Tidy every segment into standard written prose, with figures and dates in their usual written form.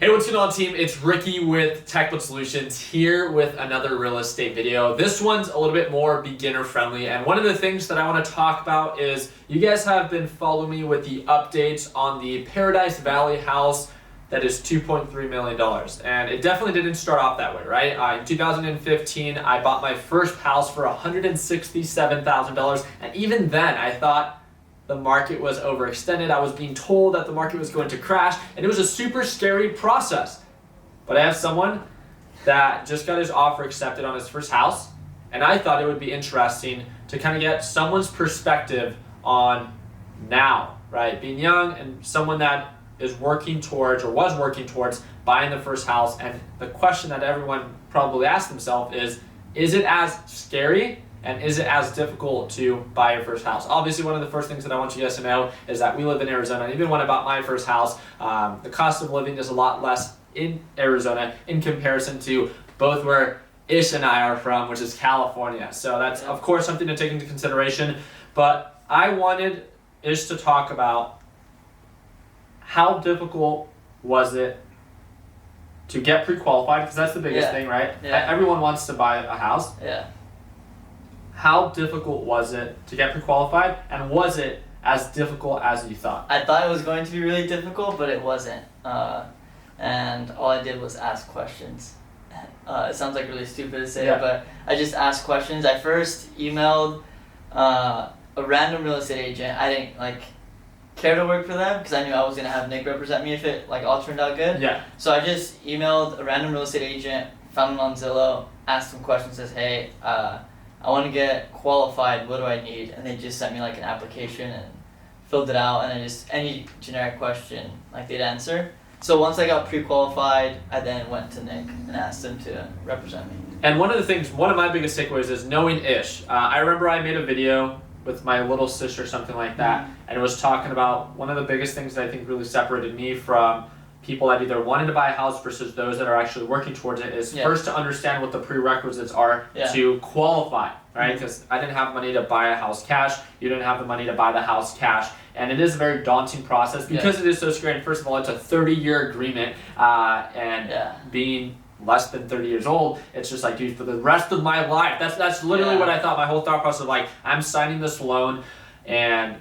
Hey, what's going on, team? It's Ricky with Technical Solutions here with another real estate video. This one's a little bit more beginner friendly, and one of the things that I want to talk about is you guys have been following me with the updates on the Paradise Valley house that is $2.3 million. And it definitely didn't start off that way, right? In 2015, I bought my first house for $167,000, and even then I thought the market was overextended. I was being told that the market was going to crash, and it was a super scary process. But I have someone that just got his offer accepted on his first house, and I thought it would be interesting to kind of get someone's perspective on now, right? Being young and someone that is working towards or was working towards buying the first house. And the question that everyone probably asks themselves is it as scary? And is it as difficult to buy your first house? Obviously, one of the first things that I want you guys to know is that we live in Arizona. And even when I bought my first house, the cost of living is a lot less in Arizona in comparison to both where Ish and I are from, which is California. So that's, of course, something to take into consideration. But I wanted Ish to talk about how difficult was it to get pre-qualified, because that's the biggest thing, right? Yeah. Everyone wants to buy a house. Yeah. How difficult was it to get pre-qualified, and was it as difficult as you thought? I thought it was going to be really difficult, but it wasn't. And all I did was ask questions. It sounds like really stupid to say, but I just asked questions. I first emailed a random real estate agent. I didn't care to work for them because I knew I was gonna have Nick represent me if it all turned out good. Yeah. So I just emailed a random real estate agent, found him on Zillow, asked him questions, says, hey, I want to get qualified, what do I need? And they just sent me an application and filled it out, and then just any generic question they'd answer. So once I got pre-qualified, I then went to Nick and asked him to represent me. And one of my biggest takeaways is knowing Ish. I remember I made a video with my little sister or something like that, and it was talking about one of the biggest things that I think really separated me from people that either wanted to buy a house versus those that are actually working towards it is first to understand what the prerequisites are to qualify, right? Because I didn't have money to buy a house cash. You didn't have the money to buy the house cash. And it is a very daunting process because it is so scary. And first of all, it's a 30-year agreement. Being less than 30 years old, it's just dude, for the rest of my life. That's literally what I thought. My whole thought process of I'm signing this loan and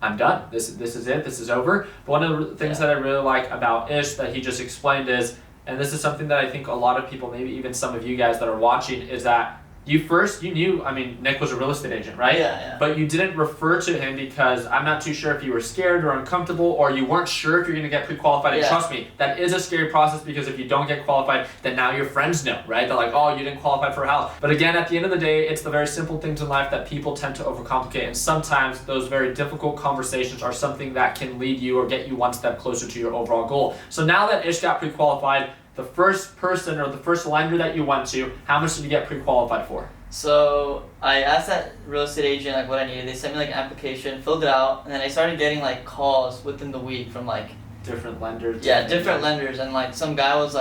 I'm done. This is it. This is over. But one of the things that I really like about Ish that he just explained is, and this is something that I think a lot of people, maybe even some of you guys that are watching, is that you knew, Nick was a real estate agent, right? Yeah. But you didn't refer to him because I'm not too sure if you were scared or uncomfortable, or you weren't sure if you're going to get pre-qualified. And trust me, that is a scary process, because if you don't get qualified, then now your friends know, right? They're like, oh, you didn't qualify for a house. But again, at the end of the day, it's the very simple things in life that people tend to overcomplicate. And sometimes those very difficult conversations are something that can lead you or get you one step closer to your overall goal. So now that Ish got pre-qualified, the first person or the first lender that you went to, how much did you get pre-qualified for? So I asked that real estate agent what I needed. They sent me an application, filled it out, and then I started getting calls within the week from different lenders. Yeah, different lenders, and some guy was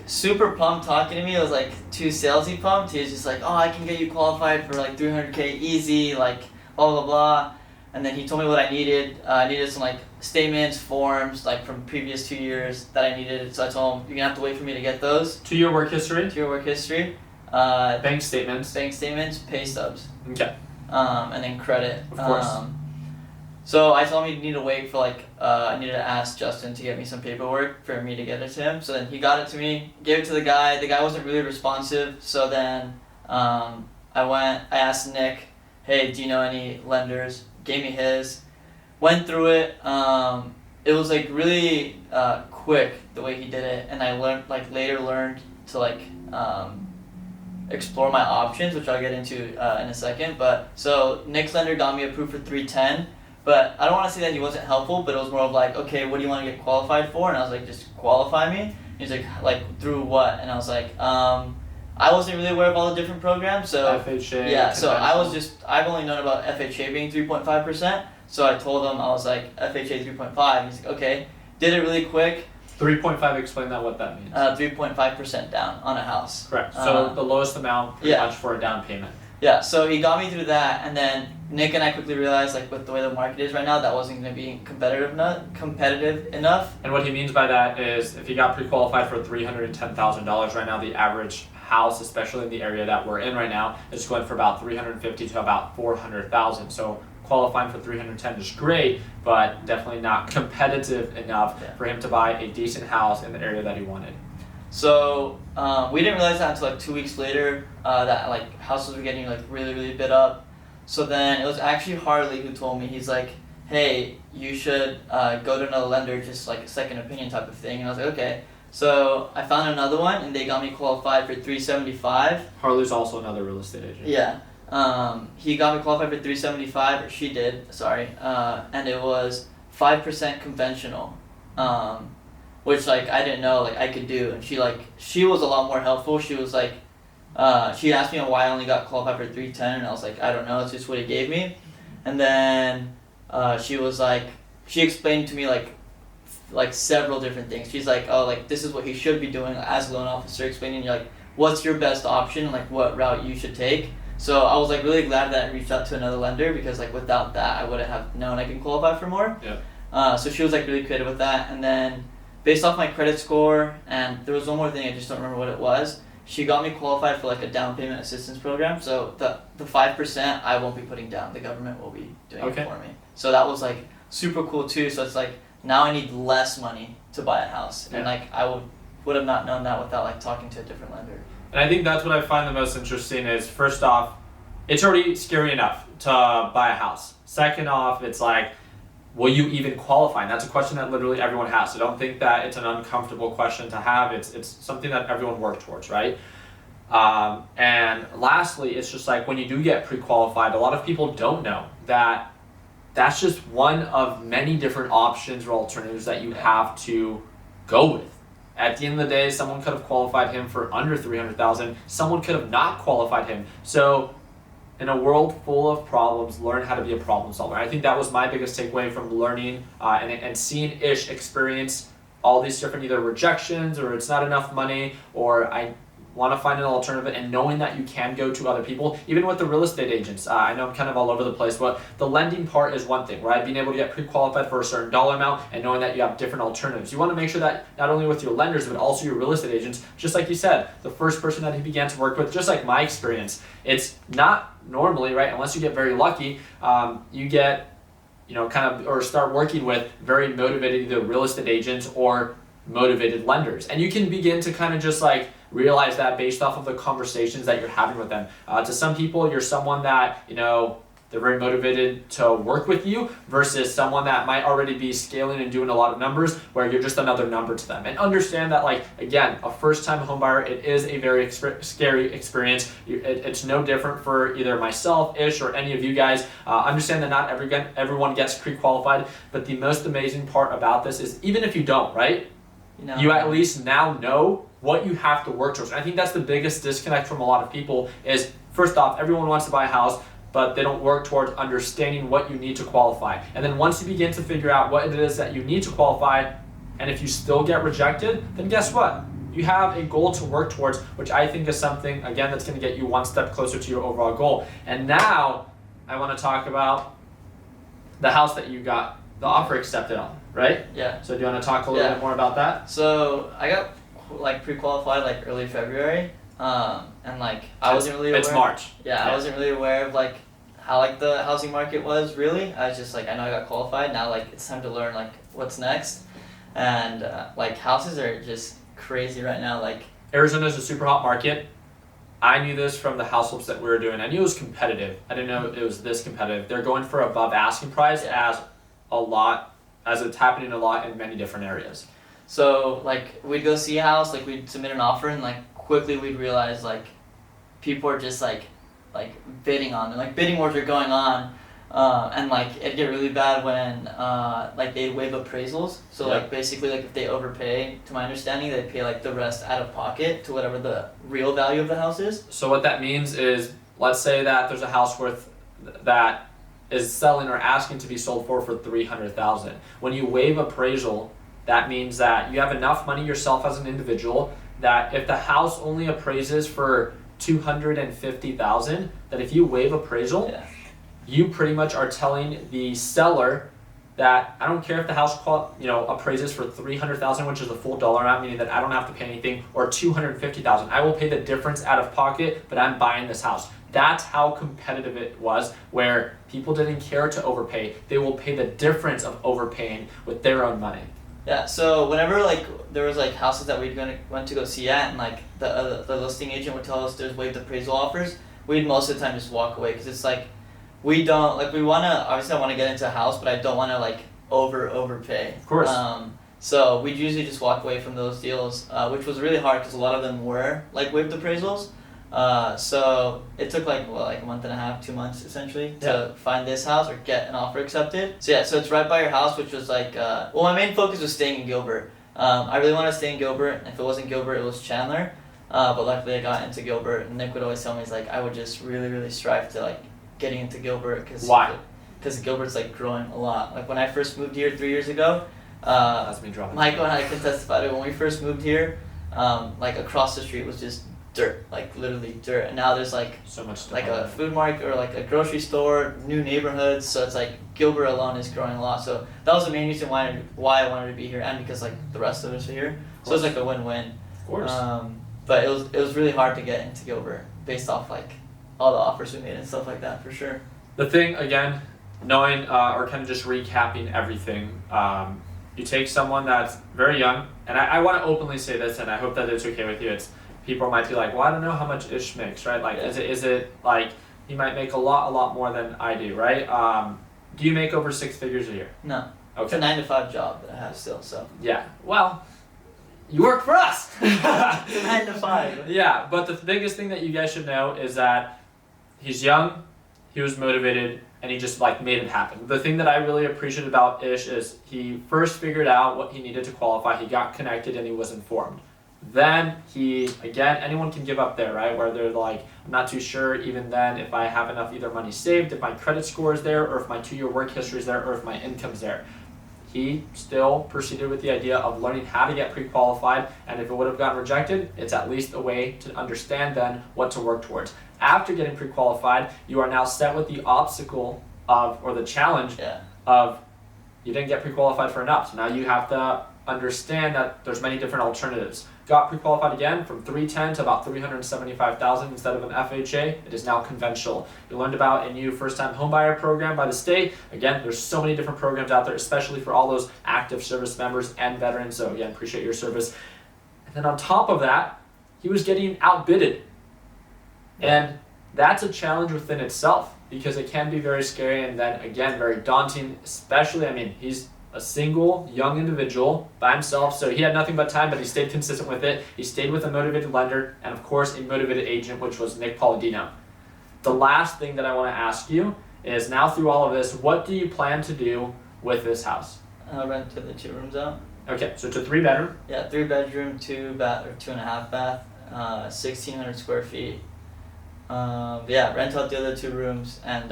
super pumped talking to me. It was too salesy pumped. He was just oh, I can get you qualified for $300K easy, blah blah blah. And then he told me what I needed. I needed some statements, forms from previous 2 years that I needed. So I told him, you're gonna have to wait for me to get those. 2 year work history. 2 year work history. Bank statements, pay stubs. Okay. And then credit. Of course. So I told him he'd need to wait for I needed to ask Justin to get me some paperwork for me to get it to him. So then he got it to me, gave it to the guy. The guy wasn't really responsive. So then I asked Nick, hey, do you know any lenders? Gave me his, went through it. It was really quick the way he did it, and I later learned to explore my options, which I'll get into in a second. But so Nick's lender got me approved for 310, but I don't want to say that he wasn't helpful, but it was more of okay, what do you want to get qualified for? And I was just qualify me. He's through what? And I was I wasn't really aware of all the different programs, so FHA. Yeah, so I've only known about FHA being 3.5%. So I told him, I was FHA 3.5. He's okay. Did it really quick. 3.5, explain what that means. 3.5% down on a house. Correct. So the lowest amount pretty much for a down payment. Yeah, so he got me through that, and then Nick and I quickly realized, like, with the way the market is right now, that wasn't going to be competitive enough. And what he means by that is if you got pre-qualified for $310,000 right now, the average house, especially in the area that we're in right now, is going for about $350,000 to about $400,000. So qualifying for 310 is great, but definitely not competitive enough for him to buy a decent house in the area that he wanted. So we didn't realize that until like 2 weeks later, that like houses were getting like really bid up. So then it was actually Harley who told me, he's like, hey, you should go to another lender, just like a second opinion type of thing. And I was like, okay. So I found another one, and they got me qualified for $375. Harley's also another real estate agent. Yeah. He got me qualified for $375, or she did, sorry. And it was 5% conventional, which like I didn't know like I could do. And she was a lot more helpful. She was like, she asked me why I only got qualified for 310, and I was like, I don't know, it's just what he gave me. And then she was like, she explained to me like several different things. She's like, oh, like this is what he should be doing as a loan officer, explaining like what's your best option, like what route you should take. So I was like really glad that I reached out to another lender, because like without that I wouldn't have known I can qualify for more. Yeah. So she was like really creative with that. And then based off my credit score, and there was one more thing, I just don't remember what it was, she got me qualified for like a down payment assistance program. So the 5% I won't be putting down, the government will be doing it for me. So that was like super cool too. So it's like now I need less money to buy a house, and like I would have not known that without like talking to a different lender. And I think that's what I find the most interesting is, first off, it's already scary enough to buy a house. Second off, it's like, will you even qualify? And that's a question that literally everyone has. So don't think that it's an uncomfortable question to have. It's something that everyone works towards, right? And lastly, it's just like when you do get pre-qualified, a lot of people don't know that that's just one of many different options or alternatives that you have to go with. At the end of the day, someone could have qualified him for under $300,000. Someone could have not qualified him. So in a world full of problems, learn how to be a problem solver. I think that was my biggest takeaway from learning and seeing Ish experience all these different either rejections, or it's not enough money, or I want to find an alternative, and knowing that you can go to other people, even with the real estate agents. I know I'm kind of all over the place, but the lending part is one thing, right? Being able to get pre-qualified for a certain dollar amount and knowing that you have different alternatives. You want to make sure that not only with your lenders, but also your real estate agents, just like you said, the first person that he began to work with, just like my experience, it's not normally, right, unless you get very lucky, you get, or start working with very motivated either real estate agents or motivated lenders. And you can begin to kind of just like realize that based off of the conversations that you're having with them. To some people, you're someone that, they're very motivated to work with you, versus someone that might already be scaling and doing a lot of numbers where you're just another number to them. And understand that, like, again, a first-time home buyer, it is a very scary experience. It's no different for either myself, Ish, or any of you guys. Understand that not everyone gets pre-qualified, but the most amazing part about this is even if you don't, right? You at least now know what you have to work towards. And I think that's the biggest disconnect from a lot of people is, first off, everyone wants to buy a house, but they don't work towards understanding what you need to qualify. And then once you begin to figure out what it is that you need to qualify, and if you still get rejected, then guess what? You have a goal to work towards, which I think is something, again, that's going to get you one step closer to your overall goal. And now I want to talk about the house that you got the offer accepted on, right? Yeah. So do you want to talk a little bit more about that? So I got like pre-qualified like early February, and like I wasn't really aware. It's March. Yeah, I wasn't really aware of like how like the housing market was really. I was just like, I know I got qualified, now like it's time to learn like what's next. And like houses are just crazy right now. Like Arizona is a super hot market. I knew this from the house flips that we were doing. I knew it was competitive. I didn't know it was this competitive. They're going for above asking price as it's happening a lot in many different areas. So like we'd go see a house, like we'd submit an offer, and like quickly we'd realize like people are just like bidding on them. Like bidding wars are going on, and like it'd get really bad when like they'd waive appraisals. So like basically like if they overpay, to my understanding, they'd pay like the rest out of pocket to whatever the real value of the house is. So what that means is, let's say that there's a house worth that is selling or asking to be sold for $300,000. When you waive appraisal, that means that you have enough money yourself as an individual that if the house only appraises for $250,000, that if you waive appraisal, you pretty much are telling the seller that I don't care if the house appraises for $300,000, which is the full dollar amount, meaning that I don't have to pay anything, or $250,000. I will pay the difference out of pocket, but I'm buying this house. That's how competitive it was, where people didn't care to overpay. They will pay the difference of overpaying with their own money. Yeah, so whenever like there was like houses that went to go see at, and like the listing agent would tell us there's waived appraisal offers, we'd most of the time just walk away, because it's like we wanna, obviously I want to get into a house, but I don't want to like overpay. Of course. So we'd usually just walk away from those deals, which was really hard because a lot of them were like waived appraisals. So it took like a month and a half, 2 months essentially to find this house or get an offer accepted. So yeah, so it's right by your house, which was like, my main focus was staying in Gilbert. I really wanted to stay in Gilbert, and if it wasn't Gilbert, it was Chandler. But luckily I got into Gilbert, and Nick would always tell me, he's like, I would just really, really strive to like getting into Gilbert. Why? Because Gilbert's like growing a lot. Like when I first moved here 3 years ago, that's me dropping. Michael and I can testify to when we first moved here, like across the street was just dirt, like literally dirt, and now there's like so much stuff, like a food market or like a grocery store, new neighborhoods. So it's like Gilbert alone is growing a lot. So that was the main reason why I wanted to be here, and because like the rest of us are here. So it's like a win-win. Of course. But it was really hard to get into Gilbert based off like all the offers we made and stuff like that, for sure. The thing, again, knowing or kind of just recapping everything, you take someone that's very young, and I want to openly say this, and I hope that it's okay with you. It's people might be like, well, I don't know how much Ish makes, right? Like, is it like he might make a lot more than I do, right? Do you make over 6 figures a year? No. Okay. It's a 9-to-5 job that I have still, so. Yeah. Well, you work for us. 9-to-5. Yeah, but the biggest thing that you guys should know is that he's young, he was motivated, and he just like made it happen. The thing that I really appreciate about Ish is he first figured out what he needed to qualify, he got connected, and he was informed. Then anyone can give up there, right? Where they're like, I'm not too sure even then if I have enough either money saved, if my credit score is there, or if my 2-year work history is there, or if my income's there. He still proceeded with the idea of learning how to get pre-qualified, and if it would have gotten rejected, it's at least a way to understand then what to work towards. After getting pre-qualified, you are now set with the obstacle or the challenge of you didn't get pre-qualified for enough. So now you have to understand that there's many different alternatives. Got pre-qualified again from 310 to about 375,000 instead of an FHA. It is now conventional. You learned about a new first-time homebuyer program by the state. Again, there's so many different programs out there, especially for all those active service members and veterans. So again, appreciate your service. And then on top of that, he was getting outbidded. And that's a challenge within itself, because it can be very scary and then again very daunting, especially, he's a single young individual by himself, so he had nothing but time, but he stayed consistent with it. He stayed with a motivated lender and of course a motivated agent, which was Nick Palladino. The last thing that I want to ask you is, now through all of this, what do you plan to do with this house? Rent the 2 rooms out. Okay, so it's a 3-bedroom. Yeah, 3-bedroom, 2.5 bath, 1,600 square feet. Rent out the other 2 rooms and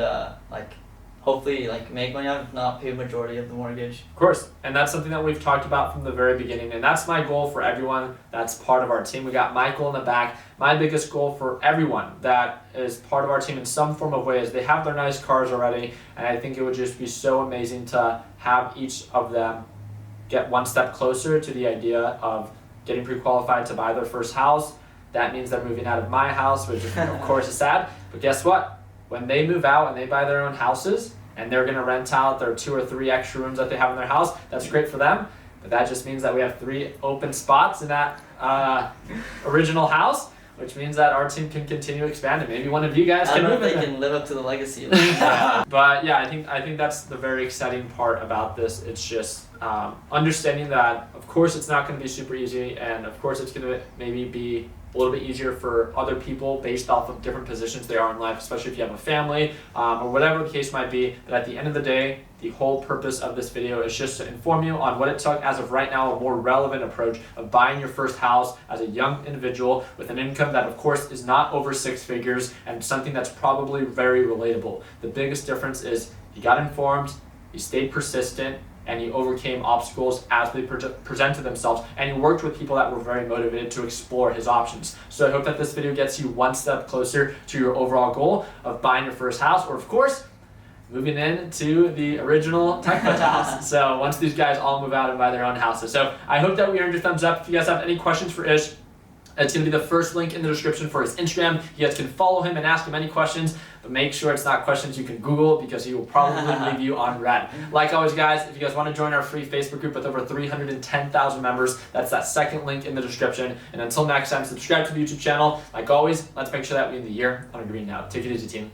hopefully make money out, if not pay the majority of the mortgage. Of course, and that's something that we've talked about from the very beginning, and that's my goal for everyone that's part of our team. We got Michael in the back. My biggest goal for everyone that is part of our team in some form of way is they have their nice cars already, and I think it would just be so amazing to have each of them get one step closer to the idea of getting pre-qualified to buy their first house. That means they're moving out of my house, which of course is sad, but guess what? When they move out and they buy their own houses and they're going to rent out their 2 or 3 extra rooms that they have in their house, that's great for them. But that just means that we have 3 open spots in that original house, which means that our team can continue expanding. Maybe one of you guys can move in. They can live up to the legacy. But yeah, I think that's the very exciting part about this. It's just understanding that, of course, it's not going to be super easy, and of course, it's going to maybe be a little bit easier for other people based off of different positions they are in life, especially if you have a family or whatever the case might be. But at the end of the day, the whole purpose of this video is just to inform you on what it took as of right now, a more relevant approach of buying your first house as a young individual with an income that of course is not over 6 figures, and something that's probably very relatable. The biggest difference is you got informed, you stayed persistent, and you overcame obstacles as they presented themselves, and you worked with people that were very motivated to explore his options. So I hope that this video gets you one step closer to your overall goal of buying your first house, or of course, moving in to the original TechBud's house. So once these guys all move out and buy their own houses. So I hope that we earned your thumbs up. If you guys have any questions for Ish, it's going to be the first link in the description for his Instagram. You guys can follow him and ask him any questions, but make sure it's not questions you can Google because he will probably leave you on red. Like always, guys, if you guys want to join our free Facebook group with over 310,000 members, that's that second link in the description. And until next time, subscribe to the YouTube channel. Like always, let's make sure that we end the year on a green note. Take it easy, team.